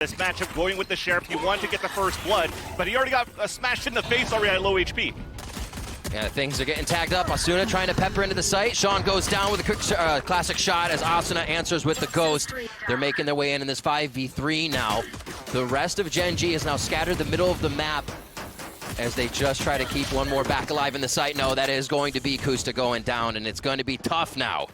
This matchup going with the Sheriff, he wanted to get the first blood, but he already got smashed in the face already at low HP. Yeah, things are getting tagged up. Asuna trying to pepper into the site. Shawn goes down with a quick classic shot as Asuna answers with the ghost. They're making their way in this 5v3 now. The rest of Gen.G is now scattered the middle of the map as they just try to keep one more back alive in the site. No, that is going to be koosta going down, and it's going to be tough now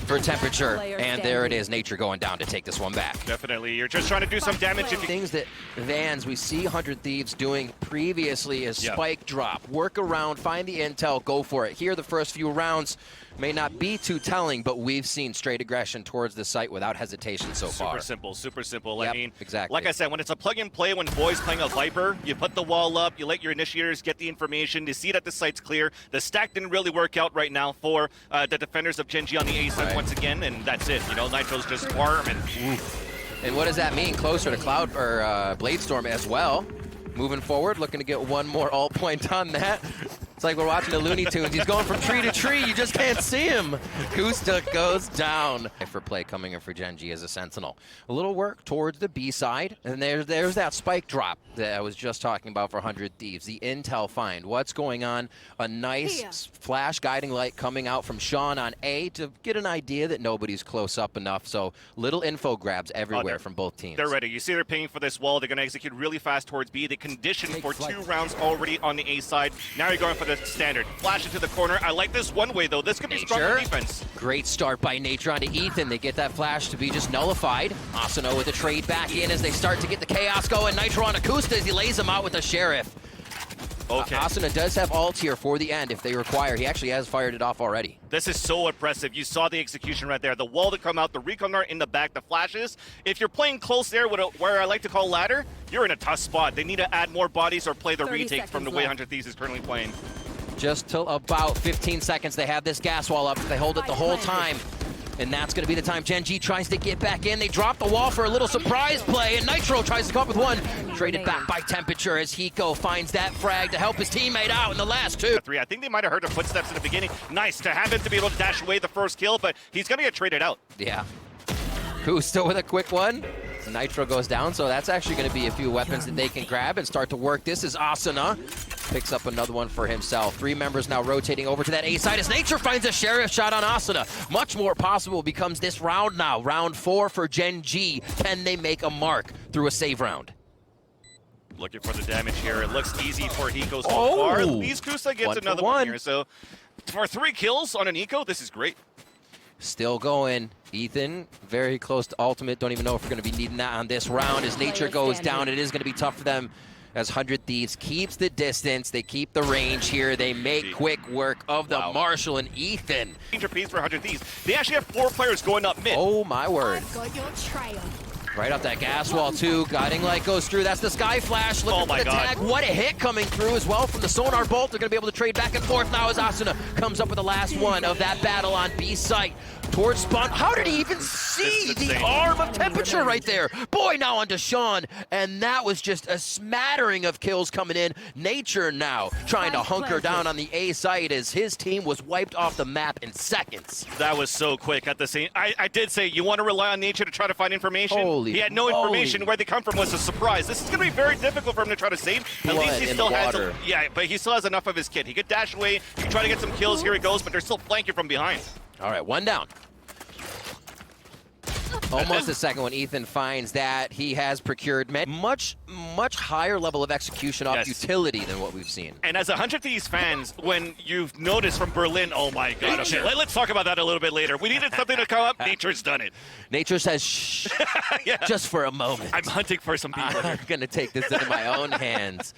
for Temperature, and there it is, Nature going down to take this one back. Definitely, you're just trying to do some damage. If you... Things that Vans, we see 100 Thieves doing previously is spike drop, work around, find the intel, go for it. Here, the first few rounds may not be too telling, but we've seen straight aggression towards the site without hesitation so far. Super simple. Yep, I mean, exactly. Like I said, when it's a plug and play, when Boy's playing a Viper, you put the wall up, you let your initiators get the information, you see that the site's clear. The stack didn't really work out right now for the defenders of Gen.G on the A side once again, and that's it. You know, Nitro's just farming. And what does that mean? Closer to Cloud or Bladestorm as well. Moving forward, looking to get one more ult point on that. It's like we're watching the Looney Tunes. He's going from tree to tree. You just can't see him. Koosta goes down. For play coming in for Gen.G as a Sentinel. A little work towards the B side. And there's that spike drop that I was just talking about for 100 Thieves. The intel find. What's going on? A nice flash guiding light coming out from Shawn on A to get an idea that nobody's close up enough. So little info grabs everywhere from both teams. They're ready. You see they're paying for this wall. They're going to execute really fast towards B. They conditioned for 2 rounds already on the A side. Now you're going for the standard. Flash into the corner. I like this one way, though. This could be stronger defense. Great start by Nature onto Ethan. They get that flash to be just nullified. Asuna with a trade back in as they start to get the chaos going. Nitro on koosta as he lays him out with the Sheriff. Okay. Asuna does have ult here for the end if they require. He actually has fired it off already. This is so impressive. You saw the execution right there. The wall to come out, the recon art in the back, the flashes. If you're playing close there with where I like to call ladder, you're in a tough spot. They need to add more bodies or play the retake from the way 100 Thieves is currently playing. Just till about 15 seconds, they have this gas wall up. They hold it the whole time. And that's going to be the time Gen.G tries to get back in. They drop the wall for a little surprise play, and Nitro tries to come up with one. Traded back by Temperature as Hiko finds that frag to help his teammate out in the last 2. I think they might have heard the footsteps in the beginning. Nice to have him to be able to dash away the first kill, but he's going to get traded out. Yeah. Koosta with a quick one. Nitro goes down, so that's actually going to be a few weapons that they can grab and start to work. This is Asuna. Picks up another one for himself. 3 members now rotating over to that A side as Nature finds a Sheriff shot on Asuna. Much more possible becomes this round now. Round 4 for Gen.G. Can they make a mark through a save round? Looking for the damage here. It looks easy for Hiko so far. At least koosta gets another one here. So for 3 kills on an Eco, this is great. Still going. Ethan, very close to ultimate. Don't even know if we're going to be needing that on this round. As Nature goes down, it is going to be tough for them as 100 Thieves keeps the distance. They keep the range here. They make quick work of the Marshall and Ethan. Danger piece for 100 Thieves. They actually have 4 players going up mid. Oh, my word. I've got your trail. Right up that gas wall, too. Guiding light goes through. That's the Sky Flash. Looking for the tag. What a hit coming through as well from the Sonar Bolt. They're going to be able to trade back and forth now as Asuna comes up with the last one of that battle on B site. Towards Spawn. How did he even see the arm of Temperature right there? Boy, now onto Shawn. And that was just a smattering of kills coming in. Nature now trying to hunker down on the A site as his team was wiped off the map in seconds. That was so quick at the same. I did say you want to rely on Nature to try to find information. He had no information. Where they come from was a surprise. This is going to be very difficult for him to try to save. At least he still has but he still has enough of his kit. He could dash away. He could try to get some kills. Here he goes, but they're still flanking from behind. All right, one down. Almost the second one. Ethan finds that he has procured much higher level of execution off utility than what we've seen. And as 100 Thieves fans, when you've noticed from Berlin, oh my god, okay, let's talk about that a little bit later. We needed something to come up. Nature's done it. Nature says, shh, just for a moment. I'm hunting for some people. I'm going to take this into my own hands.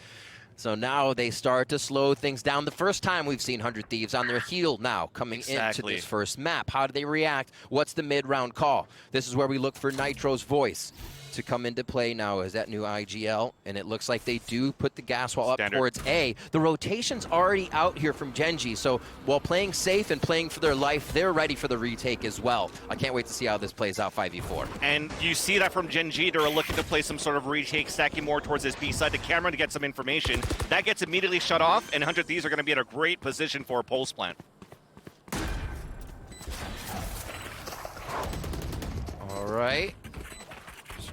So now they start to slow things down. The first time we've seen 100 Thieves on their heel now coming into this first map. How do they react? What's the mid-round call? This is where we look for Nitro's voice to come into play now as that new IGL, and it looks like they do put the gas wall up towards A. The rotation's already out here from Gen.G, so while playing safe and playing for their life, they're ready for the retake as well. I can't wait to see how this plays out 5v4. And you see that from Gen.G, they're looking to play some sort of retake, stacking more towards this B side to Cameron to get some information. That gets immediately shut off, and 100 Thieves are going to be in a great position for a pulse plant. All right.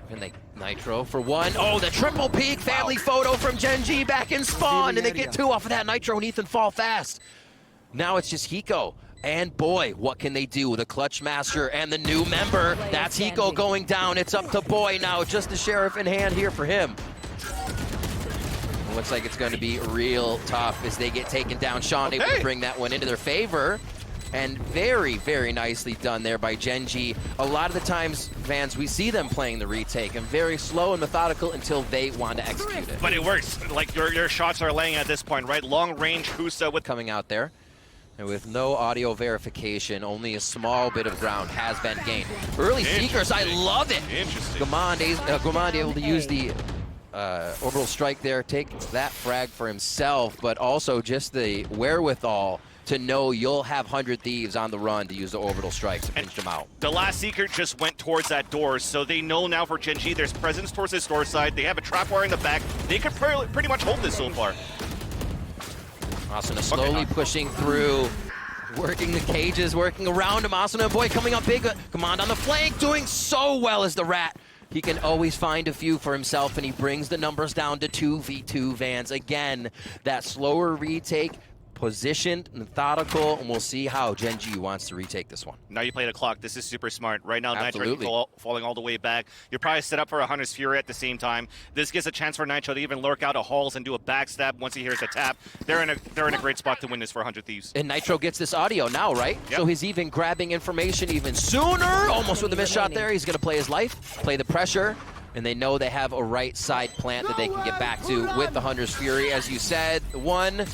And they Nitro for one. Oh, the triple peak family photo from Gen.G back in spawn, and they get two off of that. Nitro and Ethan fall fast. Now it's just Hiko. And boy, what can they do? The Clutch Master and the new member. That's Hiko going down. It's up to Boy now. Just the sheriff in hand here for him. It looks like it's going to be real tough as they get taken down. Shawn able to bring that one into their favor. And very, very nicely done there by Gen.G. A lot of the times, fans, we see them playing the retake and very slow and methodical until they want to execute it. But it works. Like your shots are laying at this point, right? Long range koosta with coming out there. And with no audio verification, only a small bit of ground has been gained. Early Seekers, I love it. Interesting. Guimond able to use the orbital strike there, take that frag for himself, but also just the wherewithal to know you'll have 100 Thieves on the run to use the orbital strikes to pinch them out. The last Seeker just went towards that door, so they know now for Gen.G there's presence towards this door side. They have a trap wire in the back. They could pretty much hold this so far. Asuna slowly pushing through, working the cages, working around him. Asuna and Boy coming up big. Guimond on the flank, doing so well as the Rat. He can always find a few for himself, and he brings the numbers down to 2v2 Vans. Again, that slower retake, positioned, methodical, and we'll see how Gen.G wants to retake this one. Now you play the clock. This is super smart. Right now, Absolutely. Nitro falling all the way back. You're probably set up for a Hunter's Fury at the same time. This gives a chance for Nitro to even lurk out of halls and do a backstab once he hears the tap. They're in a great spot to win this for 100 Thieves. And Nitro gets this audio now, right? Yep. So he's even grabbing information even sooner. Almost with a missed shot there. He's going to play his life, play the pressure. And they know they have a right side plant that they can get back to with the Hunter's Fury. As you said, one.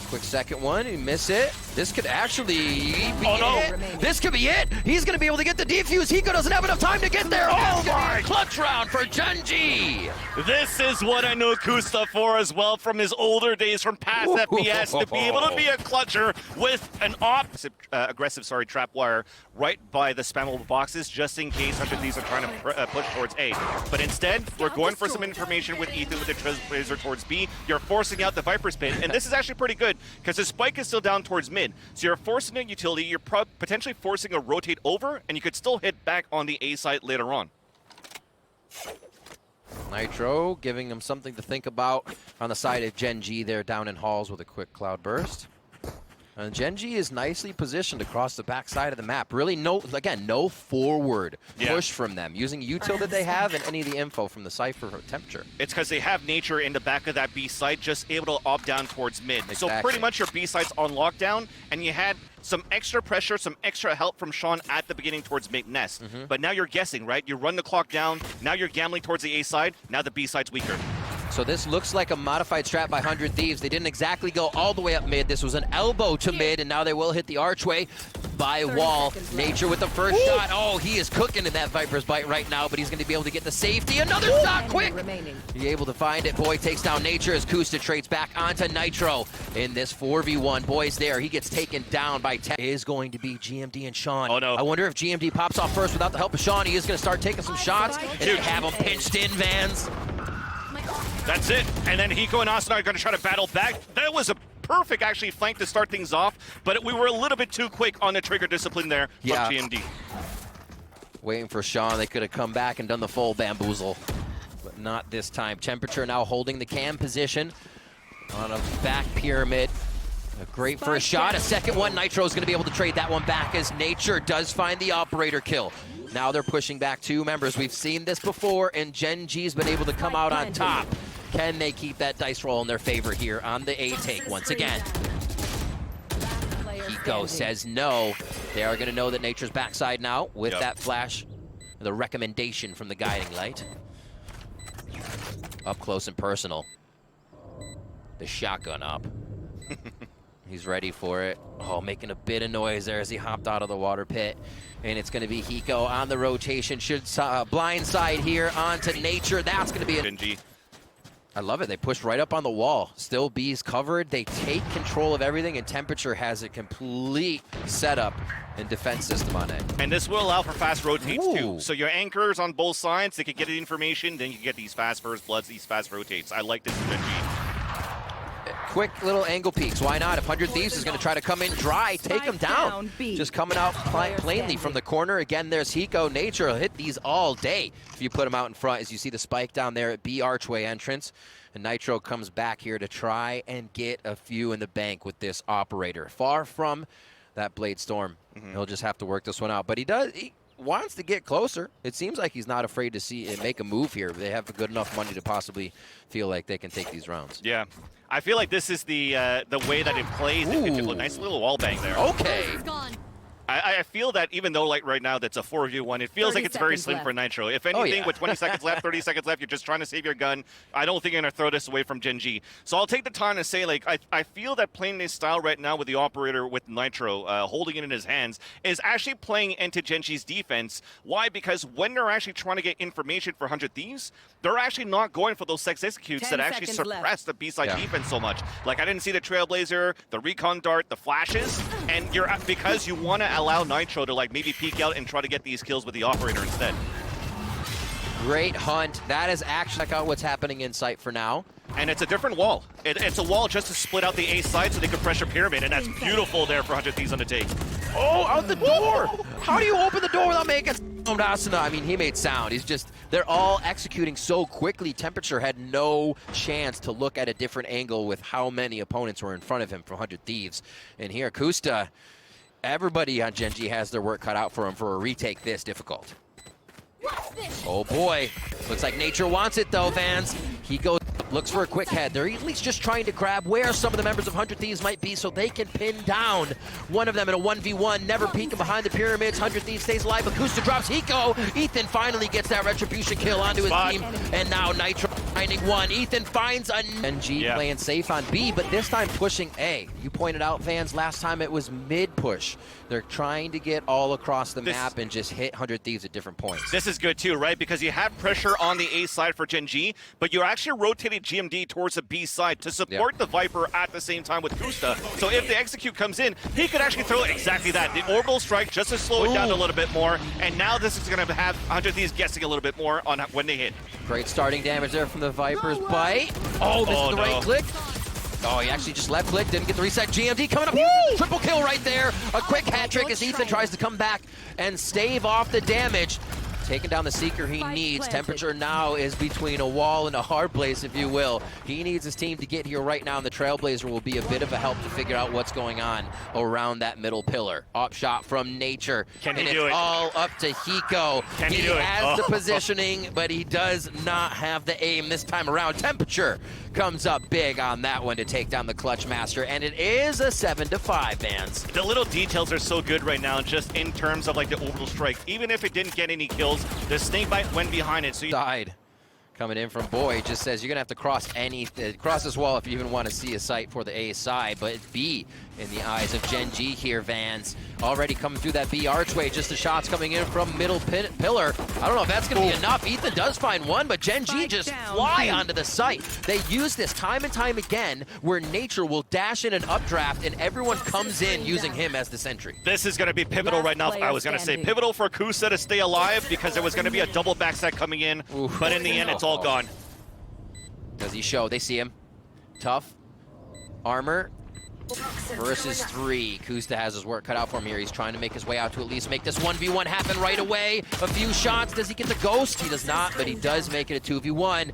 Quick second one, you miss it. This could actually be it. This could be it. He's going to be able to get the defuse. Hiko doesn't have enough time to get there. Oh my! Clutch round for Gen.G. This is what I know koosta for as well from his older days from past FPS, to be able to be a clutcher with an aggressive trap wire right by the spammable boxes, just in case 100 Thieves are trying to push towards A. But instead, we're going for some information with Ethan with the Trailblazer towards B. You're forcing out the Viper Spin, and this is actually pretty good because the spike is still down towards mid. So you're forcing a utility, you're potentially forcing a rotate over, and you could still hit back on the A side later on. Nitro giving them something to think about on the side of Gen.G there down in halls with a quick cloud burst. And Gen.G is nicely positioned across the backside of the map. Really no forward push from them, using util that they have and any of the info from the Cypher temperature. It's because they have nature in the back of that B side, just able to op down towards mid. Exactly. So pretty much your B side's on lockdown, and you had some extra pressure, some extra help from Shawn at the beginning towards mid nest. But now you're guessing, right? You run the clock down, now you're gambling towards the A side, now the B side's weaker. So this looks like a modified strat by 100 Thieves. They didn't exactly go all the way up mid. This was an elbow to mid, and now they will hit the archway by wall. Nature with the first shot. Oh, he is cooking in that Viper's Bite right now, but he's going to be able to get the safety. Another shot, quick! He able to find it. Boy takes down Nature as koosta trades back onto Nitro in this 4v1. Boy's there. He gets taken down by 10. It is going to be GMD and Shawn. Oh, no. I wonder if GMD pops off first without the help of Shawn. He is going to start taking some shots and have him pinched in, Vans. That's it. And then Hiko and Asuna are going to try to battle back. That was a perfect, actually, flank to start things off, but we were a little bit too quick on the trigger discipline there from GMD. Waiting for Shawn. They could have come back and done the full bamboozle, but not this time. Temperature now holding the cam position on a back pyramid. A great first shot. A second one. Nitro's going to be able to trade that one back as Nature does find the operator kill. Now they're pushing back two members. We've seen this before, and Gen.G's been able to come out on top. Can they keep that dice roll in their favor here on the A take once again? Hiko says no. They are going to know that Nature's backside now with that flash, the recommendation from the guiding light. Up close and personal. The shotgun up. He's ready for it. Oh, making a bit of noise there as he hopped out of the water pit. And it's going to be Hiko on the rotation. Should blind side here onto Nature. That's going to be a Gen.G. I love it. They push right up on the wall. Still B's covered. They take control of everything, and Temperature has a complete setup and defense system on it. And this will allow for fast rotates too. So your anchors on both sides, they can get the information, then you can get these fast first bloods, these fast rotates. I like this Gen.G. quick little angle peeks. Why not? If 100 Thieves is going to try to come in dry, take him down. Just coming out plainly from the corner. Again, there's Hiko. Nature will hit these all day if you put him out in front, as you see the spike down there at B archway entrance. And Nitro comes back here to try and get a few in the bank with this operator. Far from that Blade Storm. He'll just have to work this one out. But he wants to get closer. It seems like he's not afraid to see and make a move here. They have good enough money to possibly feel like they can take these rounds. Yeah. I feel like this is the way that it plays. Nice little wall bang there. Okay. I feel that even though like right now that's a 4v1, it feels like it's very slim for Nitro. If anything, with 20 seconds left, 30 seconds left, you're just trying to save your gun. I don't think you're going to throw this away from Gen.G. So I'll take the time to say, like, I feel that playing this style right now with the operator with Nitro, holding it in his hands, is actually playing into Gen.G's defense. Why? Because when they're actually trying to get information for 100 Thieves, they're actually not going for those sex executes that actually suppress the B-side defense so much. Like, I didn't see the Trailblazer, the Recon Dart, the flashes, and because you want to allow Nitro to like maybe peek out and try to get these kills with the operator instead. Great hunt. That is actually check out what's happening in sight for now. And it's a different wall. It's a wall just to split out the A side so they can pressure Pyramid, and that's beautiful there for 100 Thieves on the take. Oh, out the door! How do you open the door without making Asuna? I mean, he made sound. They're all executing so quickly. Temperature had no chance to look at a different angle with how many opponents were in front of him for 100 Thieves. And here, koosta, everybody on Gen.G has their work cut out for him for a retake this difficult. Oh boy, looks like Nature wants it though, fans. He goes, looks for a quick head. They're at least just trying to grab where some of the members of 100 Thieves might be so they can pin down one of them in a 1v1, never peeking behind the pyramids. 100 Thieves stays alive, but koosta drops Hiko. Ethan finally gets that retribution kill onto his team, and now Nitro finding one. Ethan finds a Gen.G playing safe on B, but this time pushing A. You pointed out, fans, last time it was mid-push. They're trying to get all across the map and just hit 100 Thieves at different points. This is good too, right? Because you have pressure on the A side for Gen.G, but you're actually rotating GMD towards the B side to support the Viper at the same time with koosta. So if the execute comes in, he could actually throw exactly that. The orbital strike just to slow it down a little bit more, and now this is going to have 100 Thieves guessing a little bit more on when they hit. Great starting damage there from the Viper's bite. Oh, this is the right click. Oh, he actually just left click, didn't get the reset. GMD coming up, triple kill right there. A quick hat trick as Ethan tries to come back and stave off the damage. Taking down the Seeker he needs. Temperature now is between a wall and a hard place, if you will. He needs his team to get here right now, and the Trailblazer will be a bit of a help to figure out what's going on around that middle pillar. Up shot from Nature. Can he and do it's it? all up to Hiko. Can he do it? has the positioning, but he does not have the aim this time around. Temperature comes up big on that one to take down the Clutch Master, and it is a 7-5, fans. The little details are so good right now, just in terms of like the orbital strike. Even if it didn't get any kills, the snake bite went behind it. So you died. Coming in from Boy, just says you're gonna have to cross this wall if you even want to see a sight for the A side, but B in the eyes of Gen.G here, Vans. Already coming through that B archway, just the shots coming in from middle pillar. I don't know if that's gonna be enough. Ethan does find one, but Gen.G just fly onto the site. They use this time and time again, where Nature will dash in an updraft and everyone comes in using him as the sentry. This is gonna be pivotal right now. I was gonna say pivotal for koosta to stay alive because there was gonna be a double backside coming in, but in the end it's all gone. Does he show? They see him. Tough. Armor. Versus 3. koosta has his work cut out for him here. He's trying to make his way out to at least make this 1v1 happen right away. A few shots. Does he get the ghost? He does not, but he does make it a 2v1.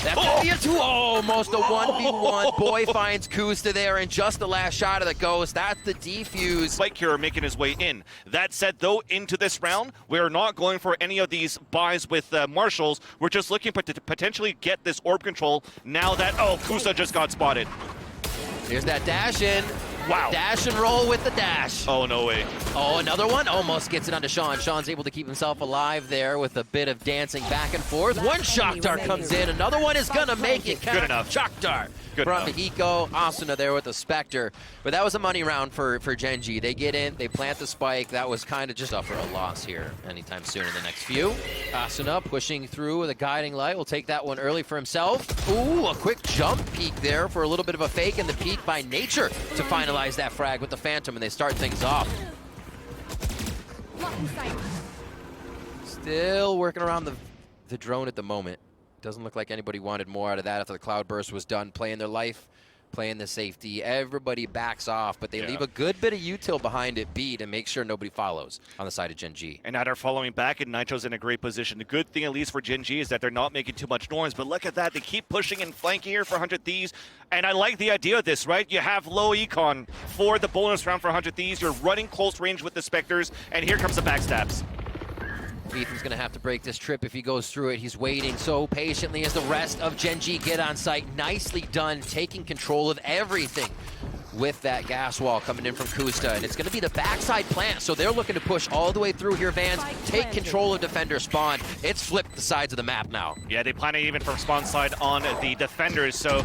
That's gonna be a 2. Almost a 1v1. Boy finds koosta there, and just the last shot of the ghost. That's the defuse. Spike Cure making his way in. That said, though, into this round, we're not going for any of these buys with Marshals. We're just looking to potentially get this orb control now that, koosta just got spotted. Here's that dash in. Wow. Dash and roll with the dash. Oh, no way. Oh, another one. Almost gets it onto Shawn. Shawn's able to keep himself alive there with a bit of dancing back and forth. One shock dart comes in. Another one is going to make it. Good enough. Shock dart. From Hiko. Asuna there with the Spectre. But that was a money round for Gen.G. They get in. They plant the spike. That was kind of just up for a loss here anytime soon in the next few. Asuna pushing through with a guiding light. Will take that one early for himself. Ooh, a quick jump peek there for a little bit of a fake, and the peek by Nature to finalize that frag with the Phantom, and they start things off. Still working around the drone at the moment. Doesn't look like anybody wanted more out of that after the cloudburst was done, playing their life playing the safety. Everybody backs off, but they Yeah. leave a good bit of util behind at B to make sure nobody follows on the side of Gen.G. And now they're following back, and Nitro's in a great position. The good thing, at least for Gen.G, is that they're not making too much noise, but look at that. They keep pushing and flanking here for 100 Thieves, and I like the idea of this, right? You have low econ for the bonus round for 100 Thieves. You're running close range with the Spectres, and here comes the backstabs. Ethan's going to have to break this trip if he goes through it. He's waiting so patiently as the rest of Gen.G get on site. Nicely done, taking control of everything with that gas wall coming in from koosta. And it's going to be the backside plant, so they're looking to push all the way through here, Vans. Take control of defender spawn. It's flipped the sides of the map now. Yeah, they plan it even from spawn side on the defenders, so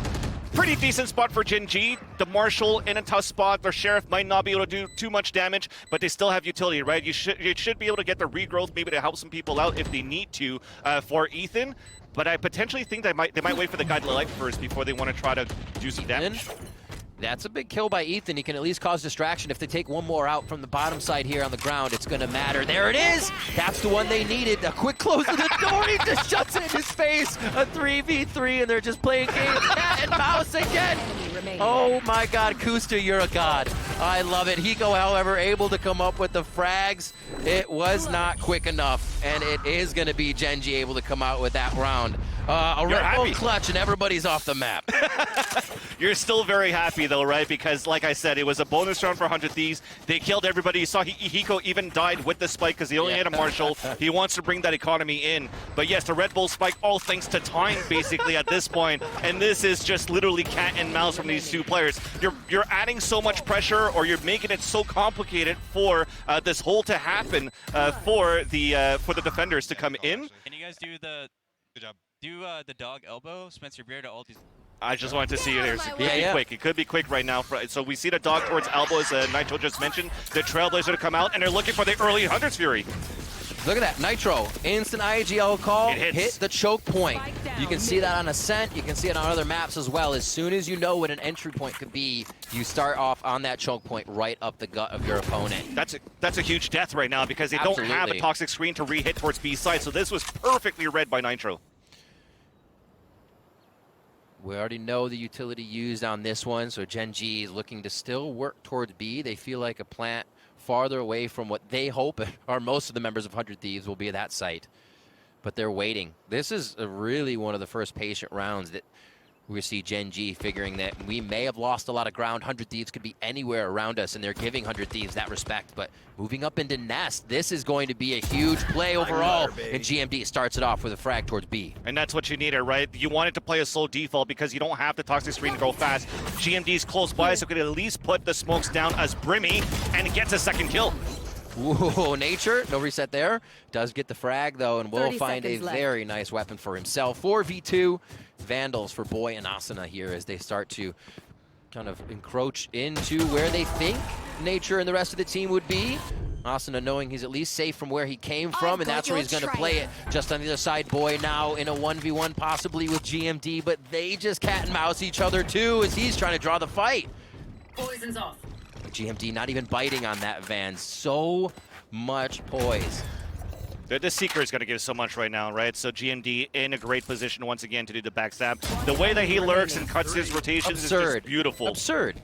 pretty decent spot for Gen.G. The Marshal in a tough spot. Their Sheriff might not be able to do too much damage, but they still have utility, right? You should be able to get the regrowth, maybe to help some people out if they need to for Ethan. But I potentially think they might wait for the guy to light first before they want to try to do some damage. That's a big kill by Ethan. He can at least cause distraction. If they take one more out from the bottom side here on the ground, it's going to matter. There it is! That's the one they needed. A quick close of the door. He just shuts it in his face. A 3v3, and they're just playing games. Cat and mouse again. Oh my god, koosta, you're a god. I love it. Hiko, however, able to come up with the frags. It was not quick enough, and it is going to be Gen.G able to come out with that round. A Red Bull clutch, and everybody's off the map. You're still very happy, though, right? Because, like I said, it was a bonus round for 100 Thieves. They killed everybody. You saw Hiko even died with the spike because he only had a Marshal. He wants to bring that economy in. But yes, the Red Bull spike, all thanks to time, basically, at this point. And this is just literally cat and mouse from these two players. You're adding so much pressure, or you're making it so complicated for this hole to happen for the defenders to come in. Can you guys do the... Good job. Do the dog elbow, Spencer Beer to ulti. I just wanted to see it here. So it could be quick. It could be quick right now. So we see the dog towards elbow, as Nitro just mentioned. The Trailblazer to come out, and they're looking for the early Hunter's Fury. Look at that, Nitro, instant IGL call, It hit the choke point. You can see that on Ascent, you can see it on other maps as well. As soon as you know what an entry point could be, you start off on that choke point right up the gut of your opponent. That's a huge death right now because they don't have a toxic screen to re-hit towards B side, so this was perfectly read by Nitro. We already know the utility used on this one, so Gen.G is looking to still work towards B. They feel like a plant farther away from what they hope are most of the members of 100 Thieves will be at that site. But they're waiting. This is really one of the first patient rounds that we see Gen.G figuring that we may have lost a lot of ground. 100 Thieves could be anywhere around us, and they're giving 100 Thieves that respect. But moving up into Nest, this is going to be a huge play overall. And GMD starts it off with a frag towards B. And that's what you needed, right? You wanted to play a slow default because you don't have the toxic screen to go fast. GMD's close by, so could at least put the smokes down as Brimmy and gets a second kill. Ooh, Nature, no reset there. Does get the frag, though, and will find a very nice weapon for himself. 4v2 Vandals for Boy and Asuna here as they start to kind of encroach into where they think Nature and the rest of the team would be. Asuna knowing he's at least safe from where he came from, and that's where he's going to play it. Just on the other side, Boy now in a 1v1 possibly with GMD, but they just cat and mouse each other too as he's trying to draw the fight. Poison's off. GMD not even biting on that Van. So much poise. The Seeker is going to give so much right now, right? So GMD in a great position once again to do the backstab. The way that he lurks and cuts his rotations is just beautiful. Absurd.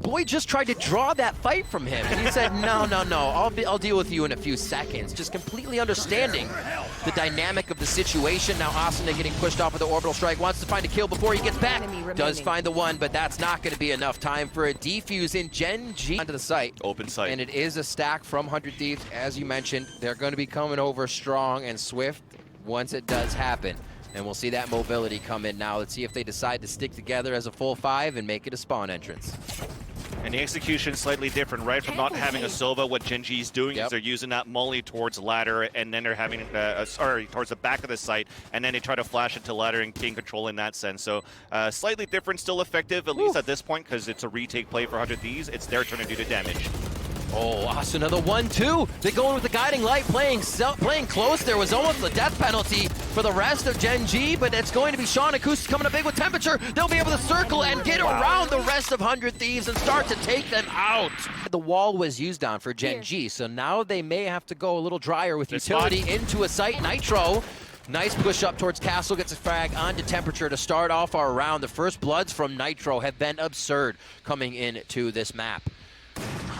Boy just tried to draw that fight from him, and he said, no, I'll deal with you in a few seconds. Just completely understanding the dynamic of the situation. Now Asuna getting pushed off with the orbital strike, wants to find a kill before he gets back. Does find the one, but that's not going to be enough time for a defuse in Gen.G onto the site. Open site. And it is a stack from 100 Thieves, as you mentioned. They're going to be coming over strong and swift once it does happen. And we'll see that mobility come in now. Let's see if they decide to stick together as a full 5 and make it a spawn entrance. And the execution slightly different, right? From not having a Sova, what Gen.G is doing is they're using that molly towards ladder, and then they're having, towards the back of the site, and then they try to flash it to ladder and gain control in that sense. So slightly different, still effective, at least at this point, because it's a retake play for 100 Thieves. It's their turn to do the damage. Oh, Asuna, the 1-2. They go in with the guiding light, playing close. There was almost a death penalty for the rest of Gen.G, but it's going to be Shawn and koosta coming up big with temperature. They'll be able to circle and get around the rest of 100 Thieves and start to take them out. The wall was used on for Gen.G, so now they may have to go a little drier with utility into a site. Nitro Nice push up towards Castle, gets a frag onto Temperature to start off our round. The first bloods from Nitro have been absurd coming into this map.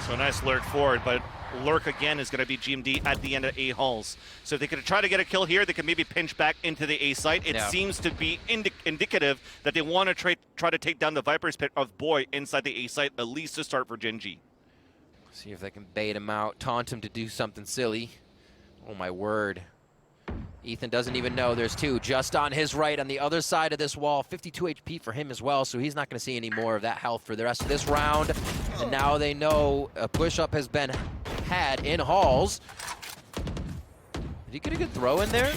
So nice lurk forward, but lurk again is going to be GMD at the end of A halls. So if they could try to get a kill here, they could maybe pinch back into the A site. It seems to be indicative that they want to try to take down the Viper's Pit of Boy inside the A site, at least to start for Gen.G. See if they can bait him out, taunt him to do something silly. Oh my word. Ethan doesn't even know there's two just on his right on the other side of this wall. 52 HP for him as well, so he's not going to see any more of that health for the rest of this round. And now they know a push-up has been had in halls. Did he get a good throw in there?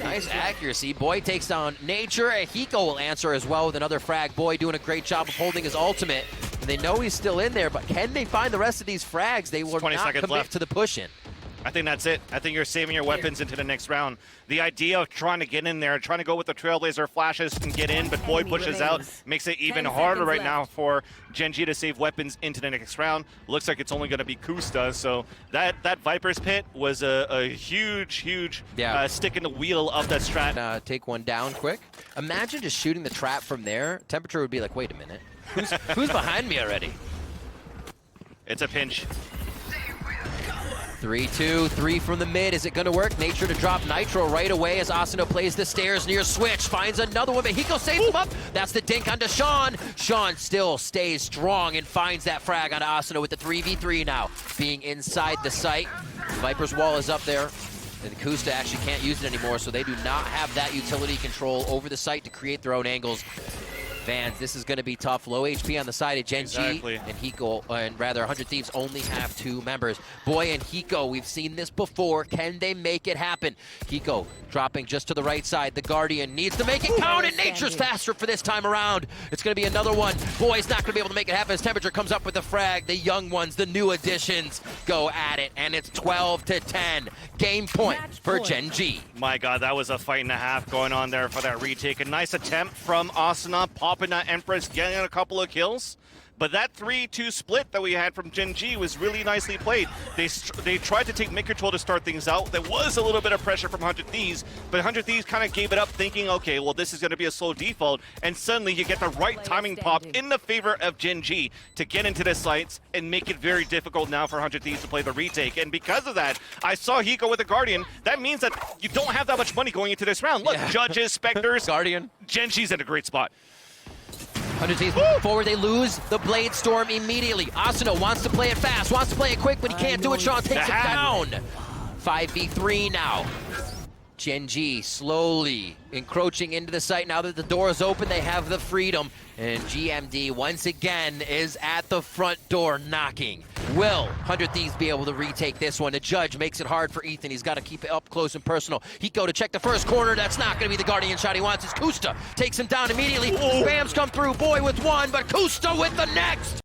Nice accuracy. Boy takes down Nature. Hiko will answer as well with another frag. Boy doing a great job of holding his ultimate. And they know he's still in there, but can they find the rest of these frags? They will not commit left to the push-in. I think that's it. I think you're saving your weapons into the next round. The idea of trying to get in there, trying to go with the Trailblazer flashes and get in, but Boy pushes out, makes it even harder right now for Gen.G to save weapons into the next round. Looks like it's only going to be koosta, so that Viper's Pit was a huge stick in the wheel of that strat. Take one down quick. Imagine just shooting the trap from there. Temperature would be like, wait a minute. Who's behind me already? It's a pinch. 3-2, 3 from the mid. Is it going to work? Nature to drop Nitro right away as Asuna plays the stairs near switch. Finds another one, but Hiko saves him up. That's the dink onto Shawn. Shawn still stays strong and finds that frag onto Asuna with the 3v3 now. Being inside the site. Viper's wall is up there. And koosta actually can't use it anymore, so they do not have that utility control over the site to create their own angles. Vans, this is going to be tough. Low HP on the side of Gen.G and Hiko, and rather 100 Thieves only have 2 members. Boy and Hiko, we've seen this before. Can they make it happen? Hiko dropping just to the right side. The Guardian needs to make it count, and Nature's faster for this time around. It's going to be another one. Boy's not going to be able to make it happen as Temperature comes up with the frag. The young ones, the new additions, go at it, and it's 12-10. Game point for Gen.G. My God, that was a fight and a half going on there for that retake. A nice attempt from Asuna, popping that Empress, getting a couple of kills. But that 3-2 split that we had from Gen.G was really nicely played. They tried to take mid-control to start things out. There was a little bit of pressure from 100 Thieves, but 100 Thieves kind of gave it up thinking, okay, well, this is going to be a slow default. And suddenly you get the right timing pop in the favor of Gen.G to get into the sites and make it very difficult now for 100 Thieves to play the retake. And because of that, I saw Hiko with a Guardian. That means that you don't have that much money going into this round. Look, Judges, Spectres, Guardian. Gen.G's in a great spot. 100 Thieves moving forward, they lose the Blade Storm immediately. Asuna wants to play it fast, wants to play it quick, but he can't do it. Shawn takes it down. 5v3 now. Gen.G slowly encroaching into the site. Now that the door is open, they have the freedom. And GMD once again is at the front door knocking. Will 100 Thieves be able to retake this one? The Judge makes it hard for Ethan. He's got to keep it up close and personal. Hiko to check the first corner. That's not going to be the Guardian shot he wants. It's koosta. Takes him down immediately. Spams come through. Boy with one, but koosta with the next.